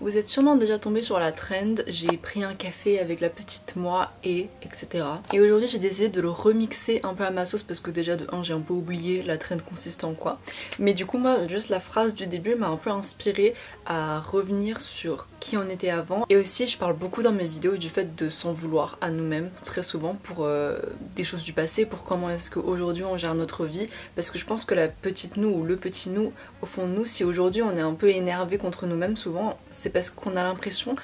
Vous êtes sûrement déjà tombé sur la trend, j'ai pris un café avec la petite moi et etc. Et aujourd'hui j'ai décidé de le remixer un peu à ma sauce parce que déjà de 1 j'ai un peu oublié la trend consiste en quoi. Mais du coup moi juste la phrase du début m'a un peu inspirée à revenir sur qui on était avant. Et aussi je parle beaucoup dans mes vidéos du fait de s'en vouloir à nous-mêmes très souvent pour des choses du passé, pour comment est-ce qu'aujourd'hui on gère notre vie. Parce que je pense que la petite nous ou le petit nous au fond de nous, si aujourd'hui on est un peu énervé contre nous-mêmes souvent, c'est parce qu'on a l'impression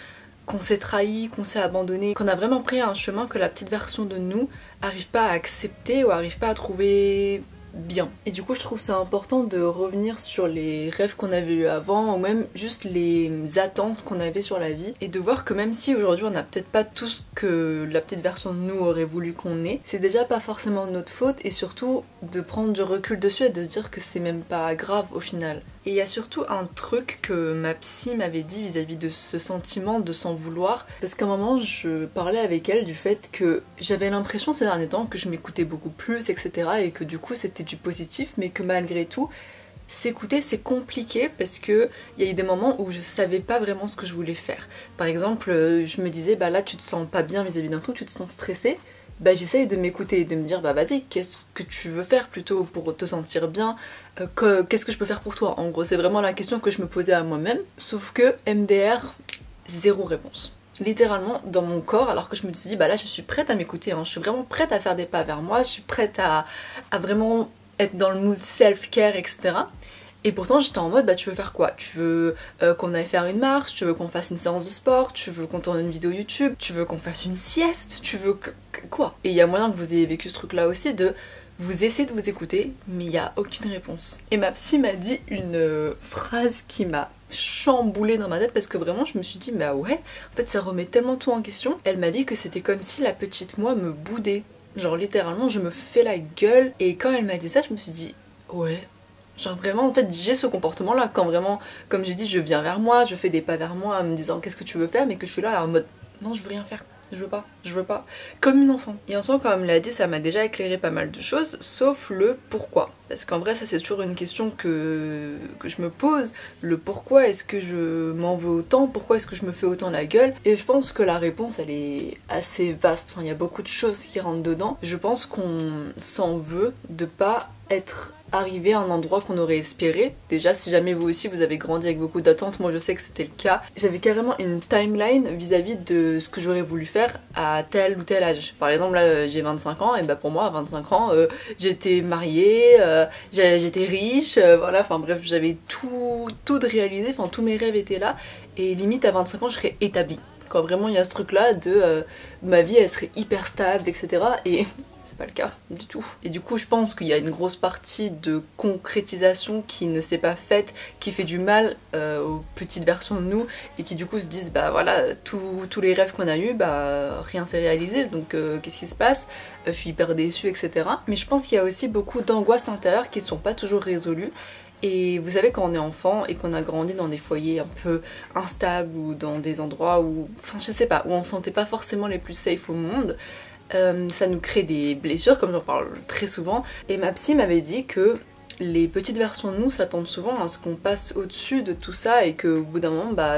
qu'on s'est trahi, qu'on s'est abandonné, qu'on a vraiment pris un chemin que la petite version de nous arrive pas à accepter ou arrive pas à trouver bien. Et du coup je trouve ça important de revenir sur les rêves qu'on avait eu avant ou même juste les attentes qu'on avait sur la vie et de voir que même si aujourd'hui on n'a peut-être pas tout ce que la petite version de nous aurait voulu qu'on ait, c'est déjà pas forcément de notre faute et surtout de prendre du recul dessus et de se dire que c'est même pas grave au final. Et il y a surtout un truc que ma psy m'avait dit vis-à-vis de ce sentiment de s'en vouloir, parce qu'à un moment je parlais avec elle du fait que j'avais l'impression ces derniers temps que je m'écoutais beaucoup plus, etc. et que du coup c'était du positif, mais que malgré tout s'écouter c'est compliqué parce que il y a eu des moments où je savais pas vraiment ce que je voulais faire. Par exemple je me disais bah là tu te sens pas bien vis-à-vis d'un truc, tu te sens stressée. Bah j'essaye de m'écouter et de me dire bah vas-y qu'est-ce que tu veux faire plutôt pour te sentir bien, qu'est-ce que je peux faire pour toi, en gros c'est vraiment la question que je me posais à moi-même, sauf que MDR, zéro réponse. Littéralement dans mon corps, alors que je me suis dit bah là je suis prête à m'écouter, hein. Je suis vraiment prête à faire des pas vers moi, je suis prête à vraiment être dans le mood self-care etc. Et pourtant j'étais en mode bah tu veux faire quoi? Tu veux qu'on aille faire une marche? Tu veux qu'on fasse une séance de sport? Tu veux qu'on tourne une vidéo YouTube? Tu veux qu'on fasse une sieste? Tu veux quoi? Et il y a moyen que vous ayez vécu ce truc là aussi de vous essayez de vous écouter mais il n'y a aucune réponse. Et ma psy m'a dit une phrase qui m'a chamboulée dans ma tête parce que vraiment je me suis dit bah ouais en fait ça remet tellement tout en question. Elle m'a dit que c'était comme si la petite moi me boudait. Genre littéralement je me fais la gueule et quand elle m'a dit ça je me suis dit ouais. Genre vraiment en fait j'ai ce comportement là quand vraiment comme j'ai dit je viens vers moi, je fais des pas vers moi en me disant qu'est-ce que tu veux faire mais que je suis là en mode non je veux rien faire, je veux pas, comme une enfant. Et en soi comme elle me l'a dit ça m'a déjà éclairé pas mal de choses sauf le pourquoi. Parce qu'en vrai ça c'est toujours une question que je me pose, le pourquoi est-ce que je m'en veux autant, pourquoi est-ce que je me fais autant la gueule. Et je pense que la réponse elle est assez vaste, enfin il y a beaucoup de choses qui rentrent dedans. Je pense qu'on s'en veut de pas être arriver à un endroit qu'on aurait espéré. Déjà si jamais vous aussi vous avez grandi avec beaucoup d'attentes, moi je sais que c'était le cas. J'avais carrément une timeline vis-à-vis de ce que j'aurais voulu faire à tel ou tel âge. Par exemple là j'ai 25 ans et bah pour moi à 25 ans j'étais mariée, j'étais riche, voilà, enfin bref j'avais tout de réalisé, enfin tous mes rêves étaient là et limite à 25 ans je serais établie. Quand vraiment il y a ce truc là de ma vie elle serait hyper stable etc. Et c'est pas le cas du tout. Et du coup je pense qu'il y a une grosse partie de concrétisation qui ne s'est pas faite, qui fait du mal aux petites versions de nous et qui du coup se disent bah voilà tous les rêves qu'on a eu bah rien s'est réalisé donc qu'est-ce qui se passe, je suis hyper déçue etc. Mais je pense qu'il y a aussi beaucoup d'angoisses intérieures qui sont pas toujours résolues. Et vous savez quand on est enfant et qu'on a grandi dans des foyers un peu instables ou dans des endroits où, enfin je sais pas, où on se sentait pas forcément les plus safe au monde, ça nous crée des blessures comme j'en parle très souvent. Et ma psy m'avait dit que les petites versions de nous s'attendent souvent à ce qu'on passe au-dessus de tout ça et qu'au bout d'un moment bah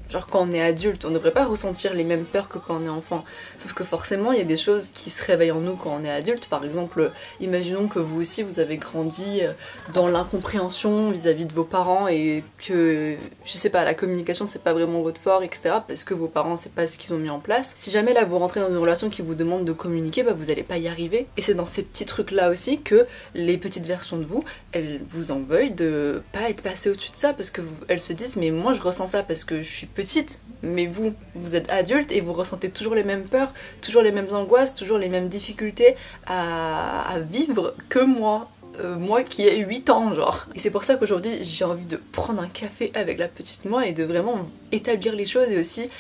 genre quand on est adulte on ne devrait pas ressentir les mêmes peurs que quand on est enfant, sauf que forcément il y a des choses qui se réveillent en nous quand on est adulte. Par exemple imaginons que vous aussi vous avez grandi dans l'incompréhension vis-à-vis de vos parents et que je sais pas la communication c'est pas vraiment votre fort etc. parce que vos parents c'est pas ce qu'ils ont mis en place. Si jamais là vous rentrez dans une relation qui vous demande de communiquer bah vous allez pas y arriver et c'est dans ces petits trucs là aussi que les petites versions de vous elles vous en veuillent de pas être passé au-dessus de ça parce que elles se disent mais moi je ressens ça parce que je suis petite, mais vous êtes adulte et vous ressentez toujours les mêmes peurs, toujours les mêmes angoisses, toujours les mêmes difficultés à vivre que moi. Moi qui ai 8 ans genre. Et c'est pour ça qu'aujourd'hui j'ai envie de prendre un café avec la petite moi et de vraiment établir les choses et aussi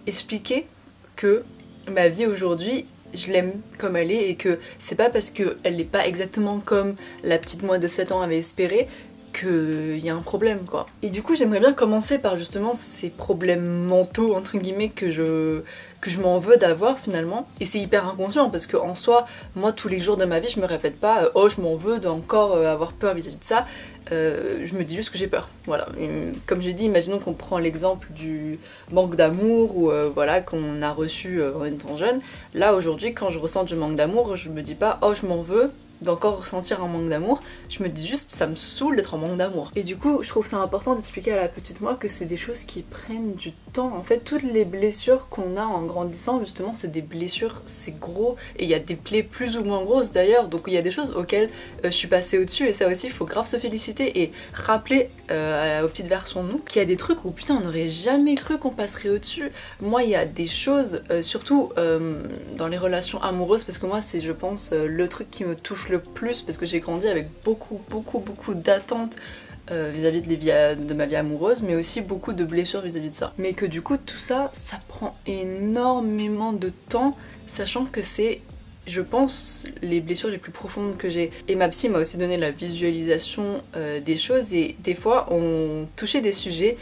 expliquer que ma vie aujourd'hui je l'aime comme elle est et que c'est pas parce qu'elle n'est pas exactement comme la petite moi de 7 ans avait espéré qu'il y a un problème quoi. Et du coup j'aimerais bien commencer par justement ces problèmes mentaux entre guillemets que je m'en veux d'avoir finalement. Et c'est hyper inconscient parce que en soi, moi tous les jours de ma vie je me répète pas oh je m'en veux d'encore avoir peur vis-à-vis de ça. Je me dis juste que j'ai peur, voilà. Et comme j'ai dit, imaginons qu'on prend l'exemple du manque d'amour ou voilà qu'on a reçu en étant jeune. Là aujourd'hui quand je ressens du manque d'amour, je me dis pas oh je m'en veux d'encore ressentir un manque d'amour, je me dis juste ça me saoule d'être en manque d'amour. Et du coup je trouve ça important d'expliquer à la petite moi que c'est des choses qui prennent du temps. En fait toutes les blessures qu'on a en grandissant justement c'est des blessures, c'est gros et il y a des plaies plus ou moins grosses d'ailleurs, donc il y a des choses auxquelles je suis passée au-dessus et ça aussi il faut grave se féliciter et rappeler aux petites versions de nous qu'il y a des trucs où putain on n'aurait jamais cru qu'on passerait au-dessus. Moi il y a des choses surtout dans les relations amoureuses parce que moi c'est je pense le truc qui me touche le plus parce que j'ai grandi avec beaucoup d'attentes vis-à-vis de ma vie amoureuse mais aussi beaucoup de blessures vis-à-vis de ça. Mais que du coup tout ça, ça prend énormément de temps sachant que c'est je pense les blessures les plus profondes que j'ai. Et ma psy m'a aussi donné la visualisation des choses et des fois on touchait des sujets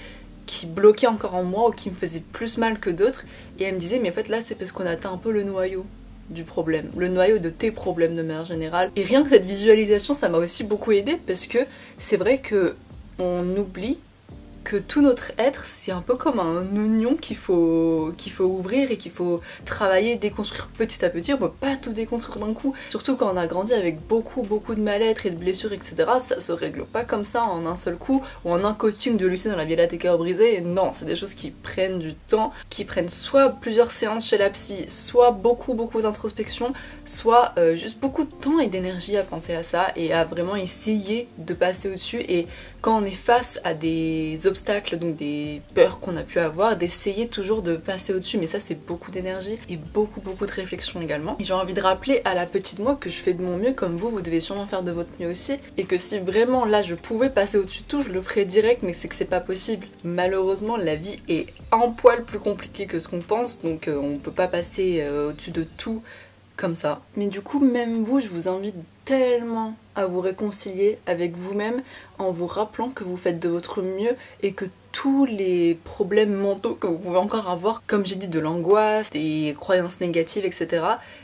qui bloquaient encore en moi ou qui me faisaient plus mal que d'autres et elle me disait mais en fait là c'est parce qu'on atteint un peu le noyau du problème, le noyau de tes problèmes de manière générale. Et rien que cette visualisation ça m'a aussi beaucoup aidée parce que c'est vrai que on oublie que tout notre être c'est un peu comme un oignon qu'il faut ouvrir et qu'il faut travailler, déconstruire petit à petit. On peut pas tout déconstruire d'un coup, surtout quand on a grandi avec beaucoup de mal-être et de blessures etc. Ça se règle pas comme ça en un seul coup ou en un coaching de Lucie dans la Violette et cœur brisé. Non, c'est des choses qui prennent du temps, qui prennent soit plusieurs séances chez la psy, soit beaucoup d'introspection, soit juste beaucoup de temps et d'énergie à penser à ça et à vraiment essayer de passer au-dessus. Et quand on est face à des obstacles, donc des peurs qu'on a pu avoir, d'essayer toujours de passer au-dessus, mais ça c'est beaucoup d'énergie et beaucoup de réflexion également. Et j'ai envie de rappeler à la petite moi que je fais de mon mieux comme vous devez sûrement faire de votre mieux aussi, et que si vraiment là je pouvais passer au-dessus de tout, je le ferais direct, mais c'est que c'est pas possible. Malheureusement la vie est un poil plus compliquée que ce qu'on pense, donc on peut pas passer au-dessus de tout comme ça. Mais du coup même vous, je vous invite tellement à vous réconcilier avec vous-même en vous rappelant que vous faites de votre mieux et que tous les problèmes mentaux que vous pouvez encore avoir, comme j'ai dit de l'angoisse, des croyances négatives etc,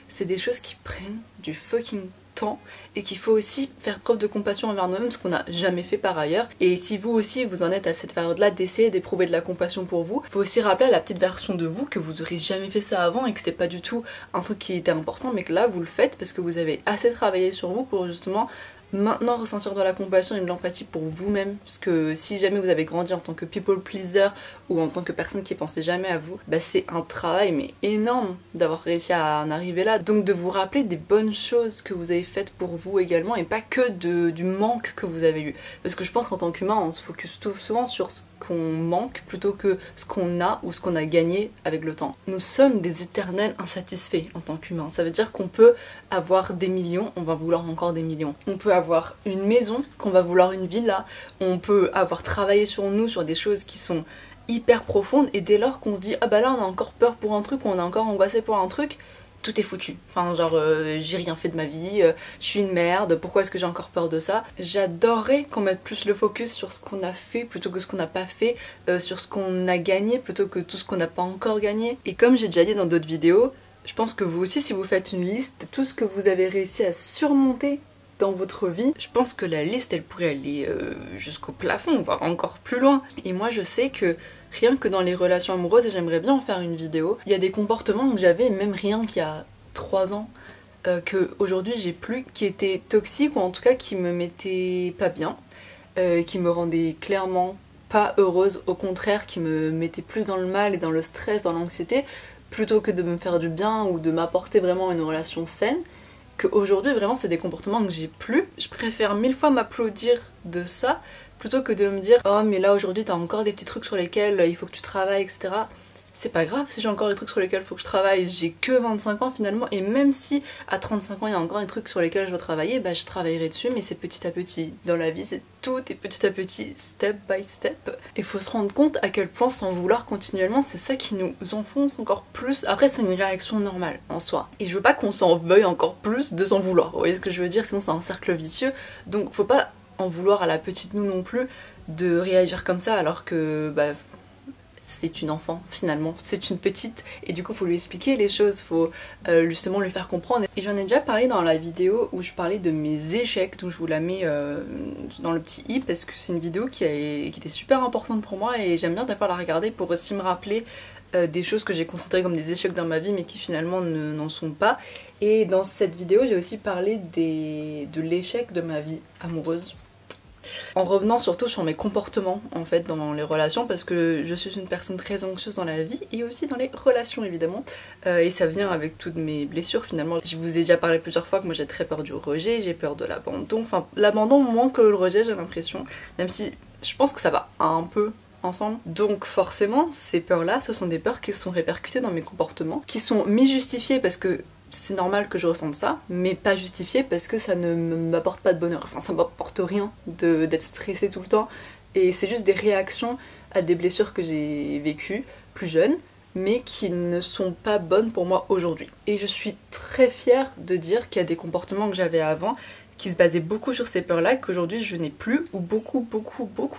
c'est des choses qui prennent du fucking temps et qu'il faut aussi faire preuve de compassion envers nous-mêmes, ce qu'on n'a jamais fait par ailleurs. Et si vous aussi vous en êtes à cette période là d'essayer d'éprouver de la compassion pour vous, il faut aussi rappeler à la petite version de vous que vous aurez jamais fait ça avant et que c'était pas du tout un truc qui était important, mais que là vous le faites parce que vous avez assez travaillé sur vous pour justement maintenant ressentir de la compassion et de l'empathie pour vous-même. Parce que si jamais vous avez grandi en tant que people pleaser ou en tant que personne qui pensait jamais à vous, bah c'est un travail mais énorme d'avoir réussi à en arriver là. Donc de vous rappeler des bonnes choses que vous avez faites pour vous également et pas que du manque que vous avez eu. Parce que je pense qu'en tant qu'humain on se focus souvent sur ce qu'on manque plutôt que ce qu'on a ou ce qu'on a gagné avec le temps. Nous sommes des éternels insatisfaits en tant qu'humains. Ça veut dire qu'on peut avoir des millions, on va vouloir encore des millions. On peut avoir une maison, qu'on va vouloir une villa. On peut avoir travaillé sur nous, sur des choses qui sont hyper profondes et dès lors qu'on se dit ah bah là on a encore peur pour un truc ou on a encore angoissé pour un truc, tout est foutu. Enfin genre j'ai rien fait de ma vie, je suis une merde, pourquoi est-ce que j'ai encore peur de ça? J'adorerais qu'on mette plus le focus sur ce qu'on a fait plutôt que ce qu'on n'a pas fait, sur ce qu'on a gagné plutôt que tout ce qu'on n'a pas encore gagné. Et comme j'ai déjà dit dans d'autres vidéos, je pense que vous aussi si vous faites une liste de tout ce que vous avez réussi à surmonter dans votre vie, je pense que la liste elle pourrait aller jusqu'au plafond, voire encore plus loin. Et moi je sais que rien que dans les relations amoureuses, et j'aimerais bien en faire une vidéo, il y a des comportements que j'avais même rien qu'il y a 3 ans que aujourd'hui j'ai plus, qui étaient toxiques ou en tout cas qui me mettaient pas bien, qui me rendaient clairement pas heureuse, au contraire qui me mettaient plus dans le mal et dans le stress, dans l'anxiété, plutôt que de me faire du bien ou de m'apporter vraiment une relation saine. Qu'aujourd'hui vraiment c'est des comportements que j'ai plus. Je préfère 1000 fois m'applaudir de ça plutôt que de me dire oh mais là aujourd'hui t'as encore des petits trucs sur lesquels il faut que tu travailles etc. C'est pas grave si j'ai encore des trucs sur lesquels il faut que je travaille, j'ai que 25 ans finalement et même si à 35 ans il y a encore des trucs sur lesquels je dois travailler, bah je travaillerai dessus mais c'est petit à petit. Dans la vie c'est tout et petit à petit, step by step. Et faut se rendre compte à quel point s'en vouloir continuellement c'est ça qui nous enfonce encore plus. Après c'est une réaction normale en soi. Et je veux pas qu'on s'en veuille encore plus de s'en vouloir, vous voyez ce que je veux dire, sinon c'est un cercle vicieux. Donc faut pas en vouloir à la petite nous non plus de réagir comme ça alors que bah, c'est une enfant finalement, c'est une petite et du coup faut lui expliquer les choses, faut justement lui faire comprendre. Et j'en ai déjà parlé dans la vidéo où je parlais de mes échecs, donc je vous la mets dans le petit i parce que c'est une vidéo qui était super importante pour moi et j'aime bien des fois la regarder pour aussi me rappeler des choses que j'ai considérées comme des échecs dans ma vie mais qui finalement n'en sont pas. Et dans cette vidéo j'ai aussi parlé de l'échec de ma vie amoureuse. En revenant surtout sur mes comportements en fait dans les relations parce que je suis une personne très anxieuse dans la vie et aussi dans les relations évidemment et ça vient avec toutes mes blessures finalement. Je vous ai déjà parlé plusieurs fois que moi j'ai très peur du rejet, j'ai peur de l'abandon, enfin l'abandon moins que le rejet j'ai l'impression, même si je pense que ça va un peu ensemble. Donc forcément ces peurs là ce sont des peurs qui sont répercutées dans mes comportements, qui sont mi-justifiées parce que c'est normal que je ressente ça, mais pas justifié parce que ça ne m'apporte pas de bonheur. Enfin, ça m'apporte rien d'être stressée tout le temps. Et c'est juste des réactions à des blessures que j'ai vécues plus jeune, mais qui ne sont pas bonnes pour moi aujourd'hui. Et je suis très fière de dire qu'il y a des comportements que j'avais avant qui se basaient beaucoup sur ces peurs-là, qu'aujourd'hui je n'ai plus, ou beaucoup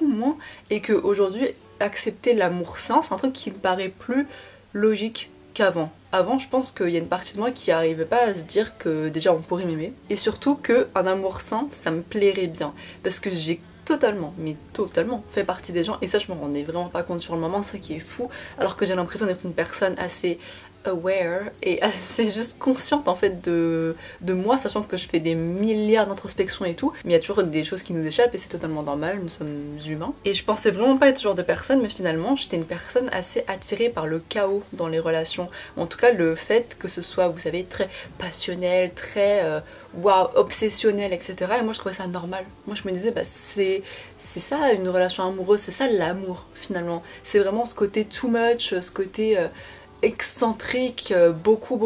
moins, et qu'aujourd'hui accepter l'amour sain, c'est un truc qui me paraît plus logique qu'avant. Avant, je pense qu'il y a une partie de moi qui n'arrivait pas à se dire que déjà on pourrait m'aimer et surtout qu'un amour sain, ça me plairait bien parce que j'ai totalement, mais totalement fait partie des gens et ça je me rendais vraiment pas compte sur le moment, ça qui est fou, alors que j'ai l'impression d'être une personne assez aware et assez juste consciente en fait de moi, sachant que je fais des milliards d'introspections et tout, mais il y a toujours des choses qui nous échappent et c'est totalement normal, nous sommes humains. Et je pensais vraiment pas être ce genre de personne, mais finalement j'étais une personne assez attirée par le chaos dans les relations, en tout cas le fait que ce soit, vous savez, très passionnel, très waouh, obsessionnel, etc. Et moi je trouvais ça normal. Moi je me disais bah c'est ça une relation amoureuse, c'est ça l'amour finalement, c'est vraiment ce côté too much, ce côté excentrique, beaucoup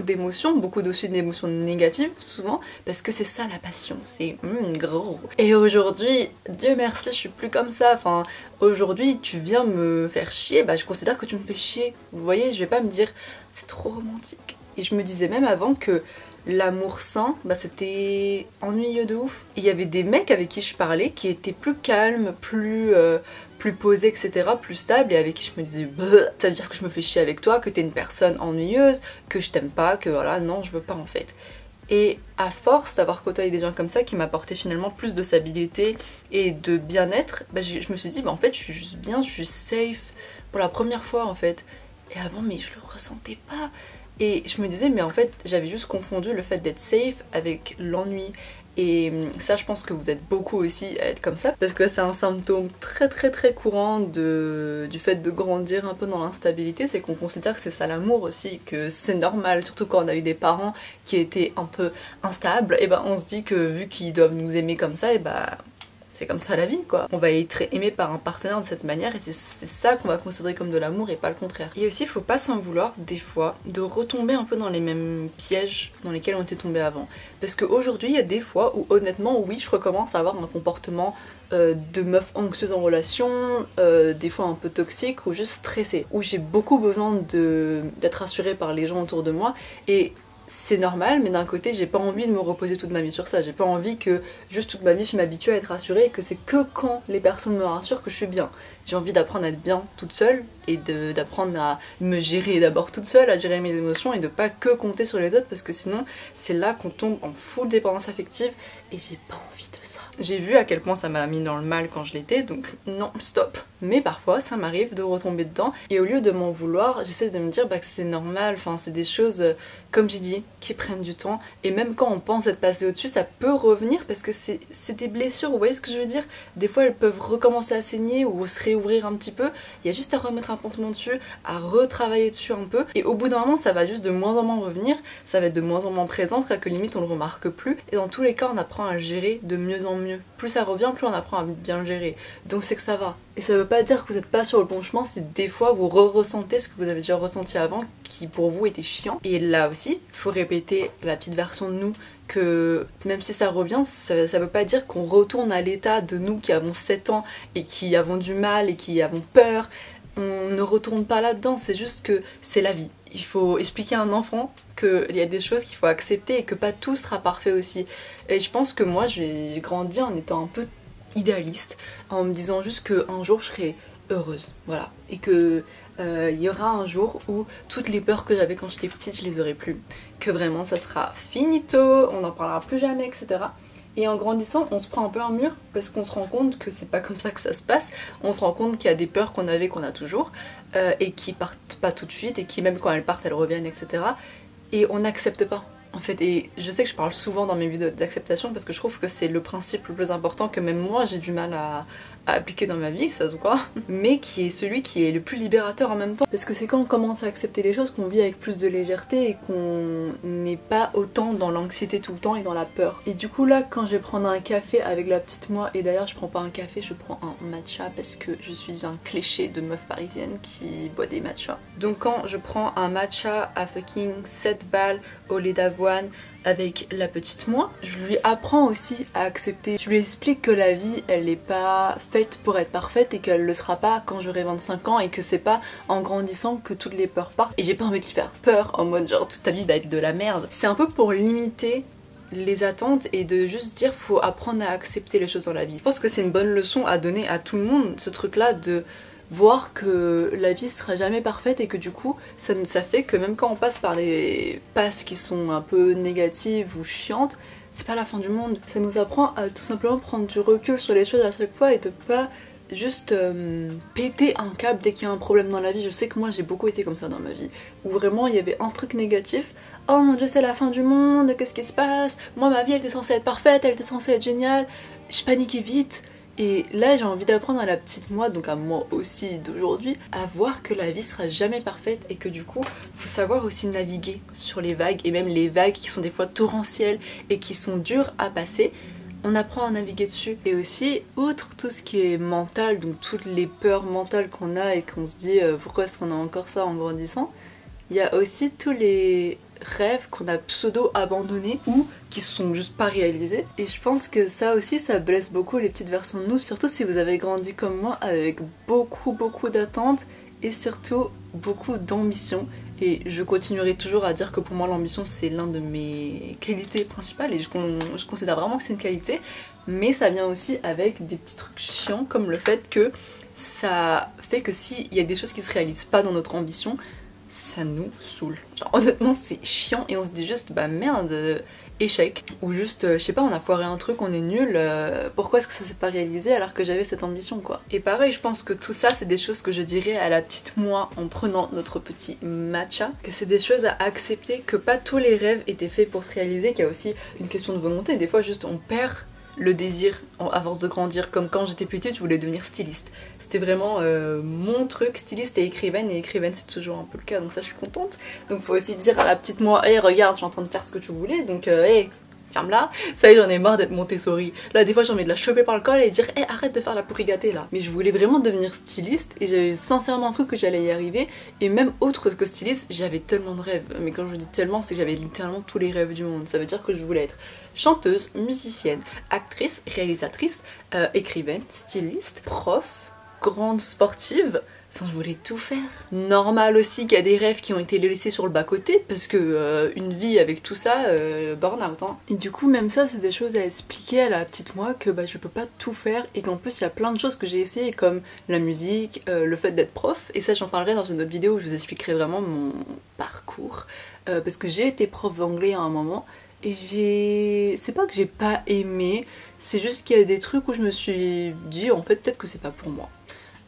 d'émotions, beaucoup aussi d'émotions négatives souvent, parce que c'est ça la passion, c'est gros. Et aujourd'hui, Dieu merci, je suis plus comme ça, enfin aujourd'hui tu viens me faire chier, bah je considère que tu me fais chier, vous voyez, je vais pas me dire c'est trop romantique. Et je me disais même avant que l'amour sain, bah c'était ennuyeux de ouf. Il y avait des mecs avec qui je parlais qui étaient plus calmes, plus posés, etc., plus stables, et avec qui je me disais ça veut dire que je me fais chier avec toi, que t'es une personne ennuyeuse, que je t'aime pas, que voilà, non, je veux pas en fait. Et à force d'avoir côtoyé des gens comme ça qui m'apportaient finalement plus de stabilité et de bien-être, bah je me suis dit bah en fait je suis juste bien, je suis safe pour la première fois en fait. Et avant mais je le ressentais pas. Et je me disais mais en fait j'avais juste confondu le fait d'être safe avec l'ennui. Et ça je pense que vous êtes beaucoup aussi à être comme ça parce que c'est un symptôme très courant du fait de grandir un peu dans l'instabilité, c'est qu'on considère que c'est ça l'amour aussi, que c'est normal, surtout quand on a eu des parents qui étaient un peu instables, et ben on se dit que vu qu'ils doivent nous aimer comme ça, et ben c'est comme ça la vie quoi. On va être aimé par un partenaire de cette manière et c'est ça qu'on va considérer comme de l'amour et pas le contraire. Et aussi il faut pas s'en vouloir des fois de retomber un peu dans les mêmes pièges dans lesquels on était tombé avant. Parce qu'aujourd'hui il y a des fois où honnêtement oui je recommence à avoir un comportement de meuf anxieuse en relation, des fois un peu toxique ou juste stressée, où j'ai beaucoup besoin d'être rassurée par les gens autour de moi et c'est normal, mais d'un côté j'ai pas envie de me reposer toute ma vie sur ça, j'ai pas envie que juste toute ma vie je m'habitue à être rassurée et que c'est que quand les personnes me rassurent que je suis bien. J'ai envie d'apprendre à être bien toute seule et d'apprendre à me gérer d'abord toute seule, à gérer mes émotions et de pas que compter sur les autres parce que sinon c'est là qu'on tombe en full dépendance affective et j'ai pas envie de ça. J'ai vu à quel point ça m'a mis dans le mal quand je l'étais, donc non, stop. Mais parfois ça m'arrive de retomber dedans et au lieu de m'en vouloir, j'essaie de me dire bah, que c'est normal, enfin c'est des choses, comme j'ai dit, qui prennent du temps et même quand on pense être passé au-dessus, ça peut revenir parce que c'est des blessures, vous voyez ce que je veux dire? Des fois elles peuvent recommencer à saigner ou se réouvrir un petit peu, il y a juste à remettre un pansement dessus, à retravailler dessus un peu et au bout d'un moment ça va juste de moins en moins revenir, ça va être de moins en moins présent, c'est que limite on le remarque plus et dans tous les cas on apprend à le gérer de mieux en mieux. Plus ça revient, plus on apprend à bien le gérer. Donc c'est que ça va. Et ça veut pas dire que vous n'êtes pas sur le bon chemin si des fois vous ressentez ce que vous avez déjà ressenti avant qui pour vous était chiant. Et là aussi, il faut répéter la petite version de nous que même si ça revient, ça veut pas dire qu'on retourne à l'état de nous qui avons 7 ans et qui avons du mal et qui avons peur. On ne retourne pas là-dedans, c'est juste que c'est la vie. il faut expliquer à un enfant qu'il y a des choses qu'il faut accepter et que pas tout sera parfait aussi. Et je pense que moi j'ai grandi en étant un peu idéaliste, en me disant juste qu'un jour je serai heureuse, voilà. Et que il y aura un jour où toutes les peurs que j'avais quand j'étais petite, je les aurai plus. Que vraiment ça sera finito, on n'en parlera plus jamais, etc. Et en grandissant, on se prend un peu un mur parce qu'on se rend compte que c'est pas comme ça que ça se passe. On se rend compte qu'il y a des peurs qu'on avait, qu'on a toujours, et qui partent pas tout de suite, et qui même quand elles partent, elles reviennent, etc. Et on n'accepte pas, en fait. Et je sais que je parle souvent dans mes vidéos d'acceptation parce que je trouve que c'est le principe le plus important que même moi j'ai du mal à appliquer dans ma vie, ça se voit, mais qui est celui qui est le plus libérateur en même temps. Parce que c'est quand on commence à accepter les choses qu'on vit avec plus de légèreté et qu'on n'est pas autant dans l'anxiété tout le temps et dans la peur. Et du coup là, quand je vais prendre un café avec la petite moi, et d'ailleurs je prends pas un café, je prends un matcha parce que je suis un cliché de meuf parisienne qui boit des matchas. Donc quand je prends un matcha à fucking 7 balles au lait d'avoine avec la petite moi, je lui apprends aussi à accepter. Je lui explique que la vie, elle n'est pas faite pour être parfaite et qu'elle le sera pas quand j'aurai 25 ans et que c'est pas en grandissant que toutes les peurs partent. Et j'ai pas envie de lui faire peur en mode genre toute ta vie va être de la merde. C'est un peu pour limiter les attentes et de juste dire faut apprendre à accepter les choses dans la vie. Je pense que c'est une bonne leçon à donner à tout le monde, ce truc là de voir que la vie sera jamais parfaite et que du coup ça fait que même quand on passe par des passes qui sont un peu négatives ou chiantes, c'est pas la fin du monde. Ça nous apprend à tout simplement prendre du recul sur les choses à chaque fois et de pas juste péter un câble dès qu'il y a un problème dans la vie. Je sais que moi j'ai beaucoup été comme ça dans ma vie, où vraiment il y avait un truc négatif, oh mon dieu c'est la fin du monde, qu'est-ce qui se passe, moi ma vie elle était censée être parfaite, elle était censée être géniale, je paniquais vite. Et là j'ai envie d'apprendre à la petite moi, donc à moi aussi d'aujourd'hui, à voir que la vie sera jamais parfaite et que du coup faut savoir aussi naviguer sur les vagues, et même les vagues qui sont des fois torrentielles et qui sont dures à passer, on apprend à naviguer dessus. Et aussi, outre tout ce qui est mental, donc toutes les peurs mentales qu'on a et qu'on se dit pourquoi est-ce qu'on a encore ça en grandissant, il y a aussi tous les rêves qu'on a pseudo abandonnés ou qui se sont juste pas réalisés. Et je pense que ça aussi ça blesse beaucoup les petites versions de nous, surtout si vous avez grandi comme moi avec beaucoup d'attentes et surtout beaucoup d'ambition. Et je continuerai toujours à dire que pour moi l'ambition c'est l'un de mes qualités principales et je considère vraiment que c'est une qualité, mais ça vient aussi avec des petits trucs chiants comme le fait que ça fait que s'il y a des choses qui se réalisent pas dans notre ambition, ça nous saoule. Genre, honnêtement c'est chiant et on se dit juste bah merde, échec, ou juste je sais pas, on a foiré un truc, on est nul, pourquoi est-ce que ça s'est pas réalisé alors que j'avais cette ambition quoi. Et pareil, je pense que tout ça c'est des choses que je dirais à la petite moi en prenant notre petit matcha, que c'est des choses à accepter, que pas tous les rêves étaient faits pour se réaliser, qu'il y a aussi une question de volonté, des fois juste on perd le désir à force de grandir. Comme quand j'étais petite je voulais devenir styliste, c'était vraiment mon truc, styliste et écrivaine c'est toujours un peu le cas, donc ça je suis contente. Donc faut aussi dire à la petite moi, hey regarde je suis en train de faire ce que tu voulais, donc hey ferme-la. Ça y est, j'en ai marre d'être Montessori. Là des fois j'ai envie de la choper par le col et dire hey arrête de faire la pourri gâtée là. Mais je voulais vraiment devenir styliste et j'avais sincèrement cru que j'allais y arriver, et même autre que styliste j'avais tellement de rêves. Mais quand je dis tellement c'est que j'avais littéralement tous les rêves du monde. Ça veut dire que je voulais être chanteuse, musicienne, actrice, réalisatrice, écrivaine, styliste, prof, grande sportive. Enfin, je voulais tout faire. Normal aussi qu'il y a des rêves qui ont été laissés sur le bas-côté, parce que une vie avec tout ça, burn-out. Hein. Et du coup, même ça, c'est des choses à expliquer à la petite moi, que bah, je peux pas tout faire, et qu'en plus, il y a plein de choses que j'ai essayé, comme la musique, le fait d'être prof, et ça, j'en parlerai dans une autre vidéo où je vous expliquerai vraiment mon parcours, parce que j'ai été prof d'anglais à un moment, et c'est pas que j'ai pas aimé, c'est juste qu'il y a des trucs où je me suis dit, en fait, peut-être que c'est pas pour moi.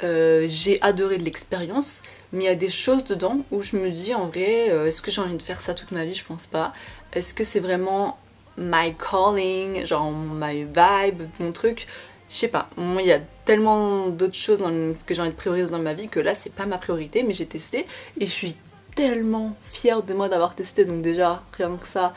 J'ai adoré de l'expérience, mais il y a des choses dedans où je me dis en vrai, est-ce que j'ai envie de faire ça toute ma vie? Je pense pas. Est-ce que c'est vraiment my calling, genre my vibe, mon truc? Je sais pas. Moi il y a tellement d'autres choses que j'ai envie de prioriser dans ma vie que là c'est pas ma priorité, mais j'ai testé et je suis tellement fière de moi d'avoir testé, donc déjà rien que ça,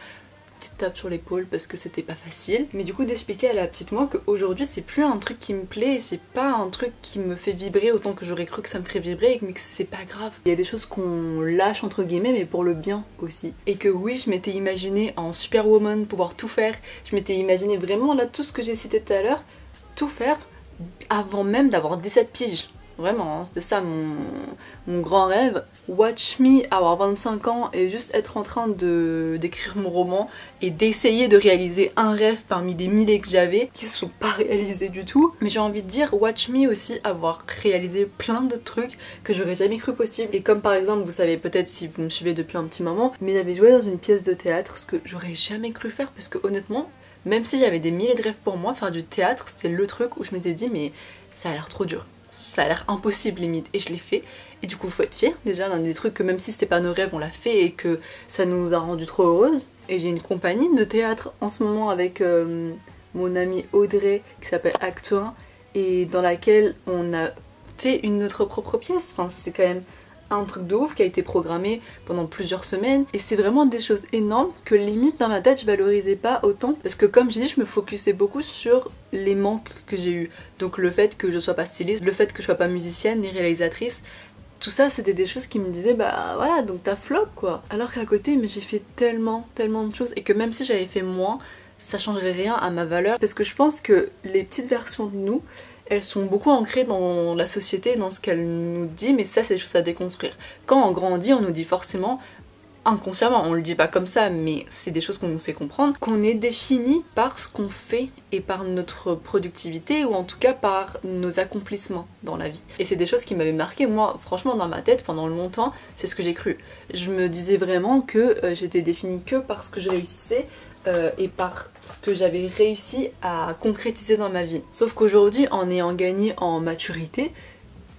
petite tape sur l'épaule parce que c'était pas facile. Mais du coup d'expliquer à la petite moi qu'aujourd'hui c'est plus un truc qui me plaît et c'est pas un truc qui me fait vibrer autant que j'aurais cru que ça me ferait vibrer, mais que c'est pas grave. Il y a des choses qu'on lâche entre guillemets mais pour le bien aussi. Et que oui, je m'étais imaginée en superwoman, pouvoir tout faire. Je m'étais imaginé vraiment là tout ce que j'ai cité tout à l'heure, tout faire avant même d'avoir 17 piges. vraiment, hein, c'était ça mon grand rêve. Watch me avoir 25 ans et juste être en train d'écrire mon roman et d'essayer de réaliser un rêve parmi des milliers que j'avais qui ne sont pas réalisés du tout. Mais j'ai envie de dire, watch me aussi avoir réalisé plein de trucs que j'aurais jamais cru possible. Et comme par exemple, vous savez peut-être si vous me suivez depuis un petit moment, mais j'avais joué dans une pièce de théâtre, ce que j'aurais jamais cru faire parce que honnêtement, même si j'avais des milliers de rêves pour moi, faire du théâtre c'était le truc où je m'étais dit mais ça a l'air trop dur. Ça a l'air impossible limite, et je l'ai fait. Et du coup faut être fier déjà d'un des trucs que même si c'était pas nos rêves on l'a fait et que ça nous a rendu trop heureuses. Et j'ai une compagnie de théâtre en ce moment avec mon amie Audrey qui s'appelle Acte 1 et dans laquelle on a fait notre propre pièce. Enfin c'est quand même un truc de ouf qui a été programmé pendant plusieurs semaines et c'est vraiment des choses énormes que limite dans ma tête je valorisais pas autant parce que comme j'ai dit je me focusais beaucoup sur les manques que j'ai eu, donc le fait que je sois pas styliste, le fait que je sois pas musicienne ni réalisatrice, tout ça c'était des choses qui me disaient bah voilà donc t'as flop quoi, alors qu'à côté mais j'ai fait tellement de choses et que même si j'avais fait moins ça changerait rien à ma valeur parce que je pense que les petites versions de nous elles sont beaucoup ancrées dans la société, dans ce qu'elle nous dit, mais ça c'est des choses à déconstruire. Quand on grandit, on nous dit forcément, inconsciemment, on le dit pas comme ça, mais c'est des choses qu'on nous fait comprendre, qu'on est défini par ce qu'on fait et par notre productivité, ou en tout cas par nos accomplissements dans la vie. Et c'est des choses qui m'avaient marqué, moi franchement dans ma tête pendant longtemps, c'est ce que j'ai cru. Je me disais vraiment que j'étais définie que par ce que je réussissais, et par ce que j'avais réussi à concrétiser dans ma vie. Sauf qu'aujourd'hui, en ayant gagné en maturité,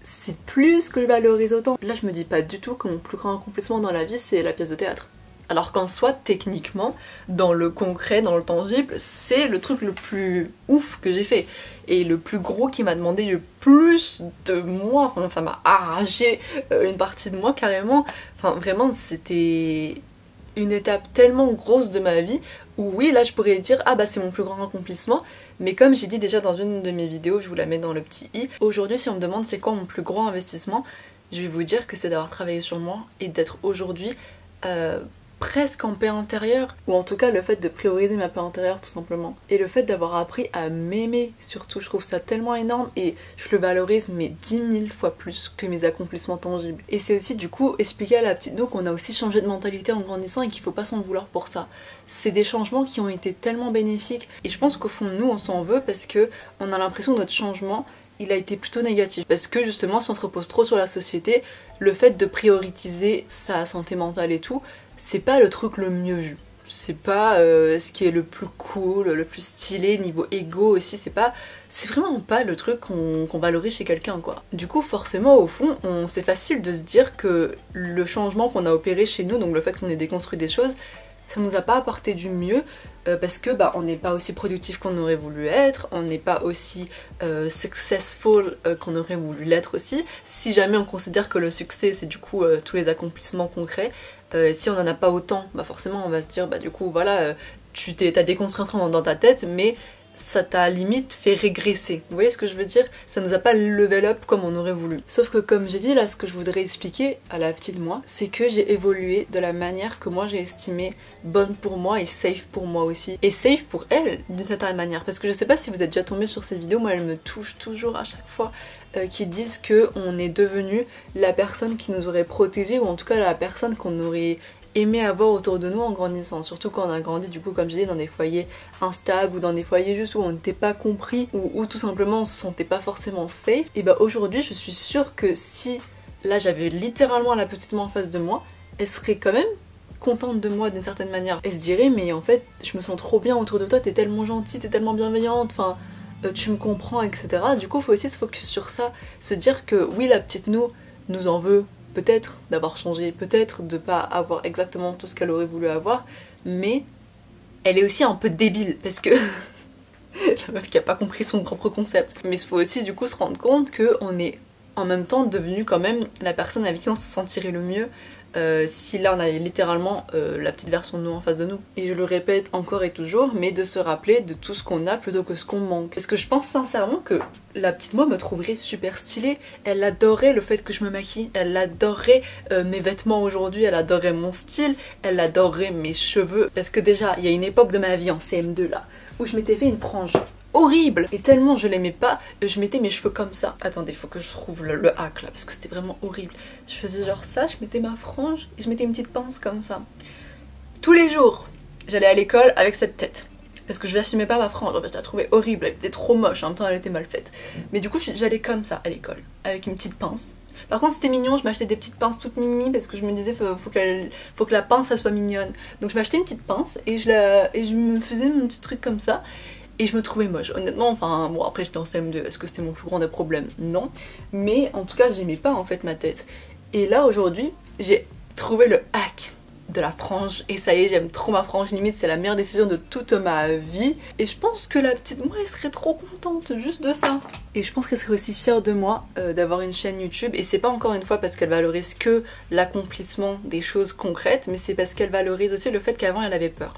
c'est plus ce que je valorise autant. Là, je me dis pas du tout que mon plus grand accomplissement dans la vie, c'est la pièce de théâtre. Alors qu'en soi, techniquement, dans le concret, dans le tangible, c'est le truc le plus ouf que j'ai fait. Et le plus gros qui m'a demandé le plus de moi. Enfin, ça m'a arraché une partie de moi carrément. Enfin, vraiment, c'était une étape tellement grosse de ma vie où oui là je pourrais dire ah bah c'est mon plus grand accomplissement, mais comme j'ai dit déjà dans une de mes vidéos, je vous la mets dans le petit i, aujourd'hui si on me demande c'est quoi mon plus grand investissement, je vais vous dire que c'est d'avoir travaillé sur moi et d'être aujourd'hui presque en paix intérieure, ou en tout cas le fait de prioriser ma paix intérieure tout simplement, et le fait d'avoir appris à m'aimer surtout, je trouve ça tellement énorme et je le valorise mais 10 000 fois plus que mes accomplissements tangibles. Et c'est aussi du coup expliquer à la petite nous qu'on a aussi changé de mentalité en grandissant et qu'il faut pas s'en vouloir pour ça. C'est des changements qui ont été tellement bénéfiques et je pense qu'au fond de nous on s'en veut parce que on a l'impression que notre changement il a été plutôt négatif parce que justement si on se repose trop sur la société, le fait de prioriser sa santé mentale et tout, c'est pas le truc le mieux vu. C'est pas ce qui est le plus cool, le plus stylé, niveau ego aussi, c'est vraiment pas le truc qu'on valorise chez quelqu'un quoi. Du coup forcément au fond, c'est facile de se dire que le changement qu'on a opéré chez nous, donc le fait qu'on ait déconstruit des choses, ça nous a pas apporté du mieux parce que bah on n'est pas aussi productif qu'on aurait voulu être, on n'est pas aussi successful qu'on aurait voulu l'être aussi. Si jamais on considère que le succès c'est du coup tous les accomplissements concrets, si on en a pas autant, bah forcément on va se dire bah du coup voilà t'as déconstruit un truc dans ta tête mais ça t'a limite fait régresser. Vous voyez ce que je veux dire? Ça nous a pas level up comme on aurait voulu. Sauf que comme j'ai dit là, ce que je voudrais expliquer à la petite moi, c'est que j'ai évolué de la manière que moi j'ai estimé bonne pour moi et safe pour moi aussi. Et safe pour elle d'une certaine manière. Parce que je sais pas si vous êtes déjà tombé sur ces vidéos, moi elles me touchent toujours à chaque fois. Qui disent qu'on est devenu la personne qui nous aurait protégé, ou en tout cas la personne qu'on aurait aimé avoir autour de nous en grandissant, surtout quand on a grandi du coup comme j'ai dit dans des foyers instables ou dans des foyers juste où on n'était pas compris ou tout simplement on se sentait pas forcément safe. Et bah aujourd'hui je suis sûre que si là j'avais littéralement la petite moi en face de moi, elle serait quand même contente de moi d'une certaine manière. Elle se dirait mais en fait je me sens trop bien autour de toi, t'es tellement gentille, t'es tellement bienveillante, enfin tu me comprends etc. Du coup faut aussi se focus sur ça, se dire que oui la petite nous en veut peut-être d'avoir changé, peut-être de pas avoir exactement tout ce qu'elle aurait voulu avoir, mais elle est aussi un peu débile parce que la meuf qui a pas compris son propre concept. Mais il faut aussi du coup se rendre compte qu'on est en même temps devenu quand même la personne avec qui on se sentirait le mieux si là on avait littéralement la petite version de nous en face de nous. Et je le répète encore et toujours, mais de se rappeler de tout ce qu'on a plutôt que ce qu'on manque. Parce que je pense sincèrement que la petite moi me trouverait super stylée, elle adorerait le fait que je me maquille, elle adorerait mes vêtements aujourd'hui, elle adorerait mon style, elle adorerait mes cheveux. Parce que déjà il y a une époque de ma vie en CM2 là où je m'étais fait une frange horrible. Et tellement je l'aimais pas, je mettais mes cheveux comme ça. Attendez, faut que je trouve le hack là parce que c'était vraiment horrible. Je faisais genre ça, je mettais ma frange et je mettais une petite pince comme ça. Tous les jours, j'allais à l'école avec cette tête. Parce que je n'assumais pas ma frange, en fait je la trouvais horrible, elle était trop moche, en même temps elle était mal faite. Mais du coup j'allais comme ça à l'école, avec une petite pince. Par contre c'était mignon, je m'achetais des petites pinces toutes mimi parce que je me disais faut que la pince elle soit mignonne. Donc je m'achetais une petite pince et je me faisais mon petit truc comme ça. Et je me trouvais moche, honnêtement, enfin bon après j'étais en CM2, est-ce que c'était mon plus grand des problèmes? Non. Mais en tout cas j'aimais pas en fait ma tête. Et là aujourd'hui j'ai trouvé le hack de la frange et ça y est, j'aime trop ma frange, limite c'est la meilleure décision de toute ma vie et je pense que la petite moi elle serait trop contente juste de ça et je pense qu'elle serait aussi fière de moi d'avoir une chaîne YouTube et c'est pas encore une fois parce qu'elle valorise que l'accomplissement des choses concrètes mais c'est parce qu'elle valorise aussi le fait qu'avant elle avait peur.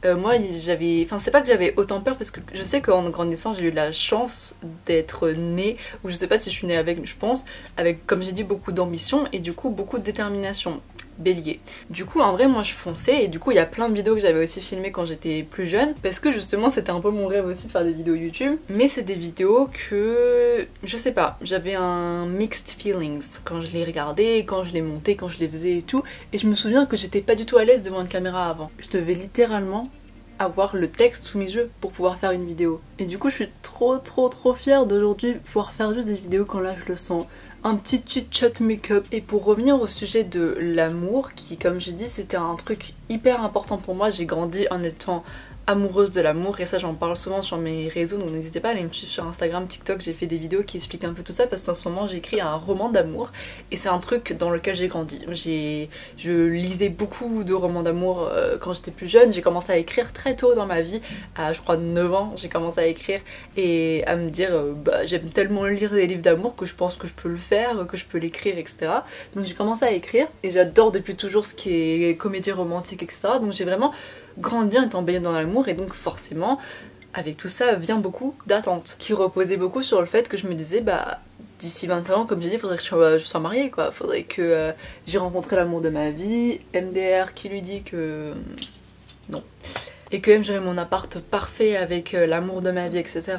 Moi j'avais, enfin c'est pas que j'avais autant peur parce que je sais qu'en grandissant j'ai eu la chance d'être née, ou je sais pas si je suis née avec, mais je pense, avec comme j'ai dit beaucoup d'ambition et du coup beaucoup de détermination. Bélier. Du coup en vrai moi je fonçais et du coup il y a plein de vidéos que j'avais aussi filmées quand j'étais plus jeune parce que justement c'était un peu mon rêve aussi de faire des vidéos YouTube, mais c'est des vidéos que je sais pas, j'avais un mixed feelings quand je les regardais, quand je les montais, quand je les faisais et tout, et je me souviens que j'étais pas du tout à l'aise devant une caméra avant. Je devais littéralement avoir le texte sous mes yeux pour pouvoir faire une vidéo. Et du coup je suis trop fière d'aujourd'hui pouvoir faire juste des vidéos quand là je le sens. Un petit chit-chat make-up. Et pour revenir au sujet de l'amour, qui comme j'ai dit c'était un truc hyper important pour moi, j'ai grandi en étant amoureuse de l'amour et ça j'en parle souvent sur mes réseaux, donc n'hésitez pas à aller me suivre sur Instagram, TikTok, j'ai fait des vidéos qui expliquent un peu tout ça parce qu'en ce moment j'écris un roman d'amour et c'est un truc dans lequel j'ai grandi. Je lisais beaucoup de romans d'amour quand j'étais plus jeune, j'ai commencé à écrire très tôt dans ma vie, à je crois 9 ans j'ai commencé à écrire et à me dire bah j'aime tellement lire des livres d'amour que je pense que je peux le faire, que je peux l'écrire, etc. Donc j'ai commencé à écrire et j'adore depuis toujours ce qui est comédie romantique, etc. Donc j'ai vraiment grandi en étant baignée dans l'amour et donc forcément avec tout ça vient beaucoup d'attentes qui reposaient beaucoup sur le fait que je me disais bah d'ici 25 ans comme j'ai dit faudrait que je sois mariée quoi, faudrait que j'ai rencontré l'amour de ma vie, MDR qui lui dit que non et que même j'aurai mon appart parfait avec l'amour de ma vie, etc.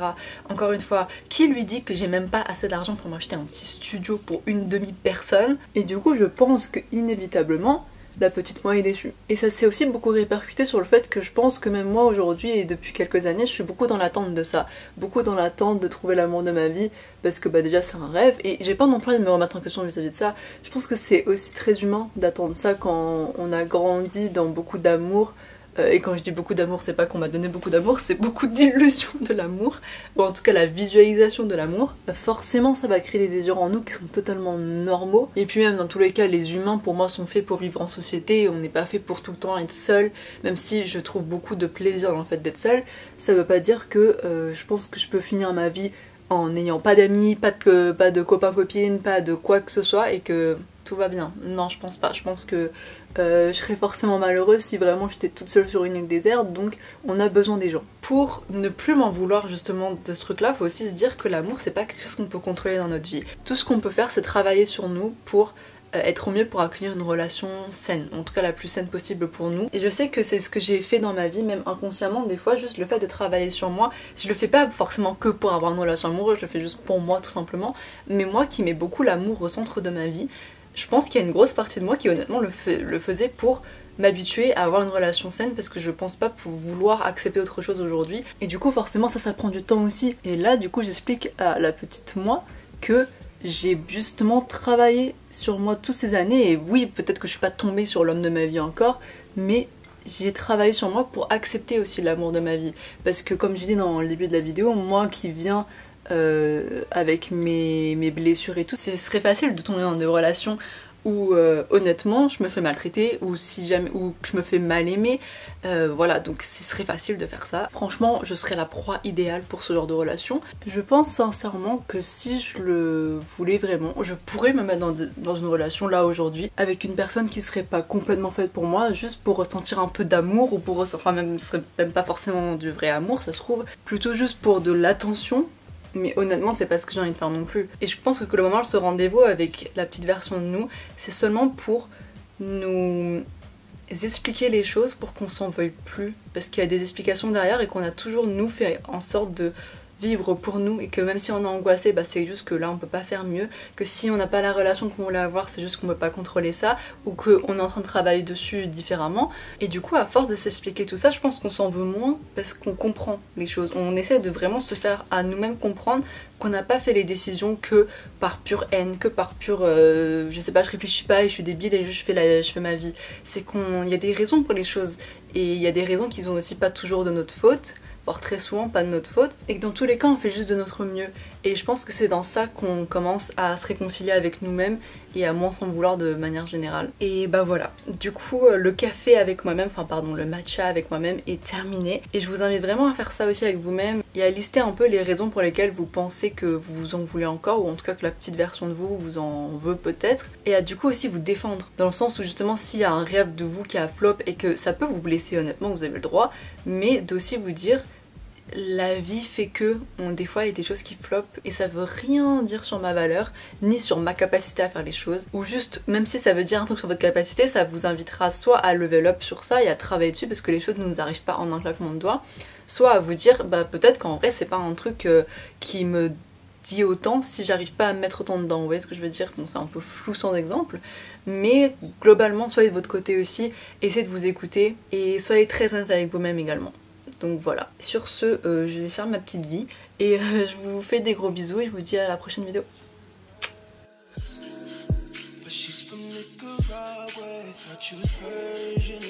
Encore une fois, qui lui dit que j'ai même pas assez d'argent pour m'acheter un petit studio pour une demi-personne? Et du coup je pense que inévitablement la petite moi est déçue. Et ça s'est aussi beaucoup répercuté sur le fait que je pense que même moi aujourd'hui et depuis quelques années je suis beaucoup dans l'attente de ça, beaucoup dans l'attente de trouver l'amour de ma vie parce que bah déjà c'est un rêve et j'ai pas non plus de me remettre en question vis-à-vis de ça. Je pense que c'est aussi très humain d'attendre ça quand on a grandi dans beaucoup d'amour. Et quand je dis beaucoup d'amour, c'est pas qu'on m'a donné beaucoup d'amour, c'est beaucoup d'illusions de l'amour, ou en tout cas la visualisation de l'amour. Forcément ça va créer des désirs en nous qui sont totalement normaux. Et puis même dans tous les cas, les humains pour moi sont faits pour vivre en société, on n'est pas fait pour tout le temps être seul, même si je trouve beaucoup de plaisir dans le fait d'être seul. Ça veut pas dire que je pense que je peux finir ma vie en n'ayant pas d'amis, pas de copains-copines, pas de quoi que ce soit et que tout va bien. Non, je pense pas. Je pense que je serais forcément malheureuse si vraiment j'étais toute seule sur une île déserte, donc on a besoin des gens. Pour ne plus m'en vouloir justement de ce truc là, faut aussi se dire que l'amour c'est pas quelque chose qu'on peut contrôler dans notre vie. Tout ce qu'on peut faire c'est travailler sur nous pour être au mieux pour accueillir une relation saine, en tout cas la plus saine possible pour nous. Et je sais que c'est ce que j'ai fait dans ma vie, même inconsciemment des fois, juste le fait de travailler sur moi. Je le fais pas forcément que pour avoir une relation amoureuse, je le fais juste pour moi tout simplement, mais moi qui mets beaucoup l'amour au centre de ma vie, je pense qu'il y a une grosse partie de moi qui honnêtement le faisait pour m'habituer à avoir une relation saine parce que je pense pas pour vouloir accepter autre chose aujourd'hui. Et du coup forcément ça prend du temps aussi. Et là du coup j'explique à la petite moi que j'ai justement travaillé sur moi toutes ces années et oui peut-être que je suis pas tombée sur l'homme de ma vie encore, mais j'ai travaillé sur moi pour accepter aussi l'amour de ma vie. Parce que comme j'ai dit dans le début de la vidéo, moi qui viens avec mes blessures et tout, ce serait facile de tomber dans des relations où honnêtement je me fais maltraiter ou si jamais ou que je me fais mal aimer, voilà, donc ce serait facile de faire ça. Franchement je serais la proie idéale pour ce genre de relation. Je pense sincèrement que si je le voulais vraiment, je pourrais me mettre dans une relation là aujourd'hui avec une personne qui serait pas complètement faite pour moi, juste pour ressentir un peu d'amour ou pour enfin même ce serait même pas forcément du vrai amour ça se trouve, plutôt juste pour de l'attention. Mais honnêtement c'est pas ce que j'ai envie de faire non plus. Et je pense que le moment de ce rendez-vous avec la petite version de nous, c'est seulement pour nous expliquer les choses pour qu'on s'en veuille plus, parce qu'il y a des explications derrière et qu'on a toujours nous fait en sorte de vivre pour nous, et que même si on est angoissé, bah c'est juste que là on peut pas faire mieux, que si on n'a pas la relation qu'on voulait avoir, c'est juste qu'on peut pas contrôler ça, ou qu'on est en train de travailler dessus différemment. Et du coup, à force de s'expliquer tout ça, je pense qu'on s'en veut moins parce qu'on comprend les choses. On essaie de vraiment se faire à nous-mêmes comprendre qu'on n'a pas fait les décisions que par pure haine, que par pure je sais pas, je réfléchis pas et je suis débile et juste je fais ma vie. C'est qu'il y a des raisons pour les choses, et il y a des raisons qui sont aussi pas toujours de notre faute, voire très souvent pas de notre faute, et que dans tous les cas on fait juste de notre mieux. Et je pense que c'est dans ça qu'on commence à se réconcilier avec nous-mêmes et à moins s'en vouloir de manière générale. Et bah voilà, du coup le café avec moi-même, enfin pardon, le matcha avec moi-même est terminé, et je vous invite vraiment à faire ça aussi avec vous-même et à lister un peu les raisons pour lesquelles vous pensez que vous vous en voulez encore, ou en tout cas que la petite version de vous vous en veut peut-être, et à du coup aussi vous défendre, dans le sens où justement s'il y a un rêve de vous qui a flop et que ça peut vous blesser, honnêtement vous avez le droit, mais d'aussi vous dire la vie fait que des fois il y a des choses qui flopent et ça veut rien dire sur ma valeur ni sur ma capacité à faire les choses, ou juste même si ça veut dire un truc sur votre capacité, ça vous invitera soit à level up sur ça et à travailler dessus parce que les choses ne nous arrivent pas en un claquement de doigts, soit à vous dire bah peut-être qu'en vrai c'est pas un truc qui me dit autant si j'arrive pas à me mettre autant dedans, vous voyez ce que je veux dire. Bon, c'est un peu flou sans exemple, mais globalement soyez de votre côté aussi, essayez de vous écouter et soyez très honnête avec vous-même également. Donc voilà, sur ce, je vais faire ma petite vie et je vous fais des gros bisous et je vous dis à la prochaine vidéo. But she's from Nicaragua, thought she was Persian.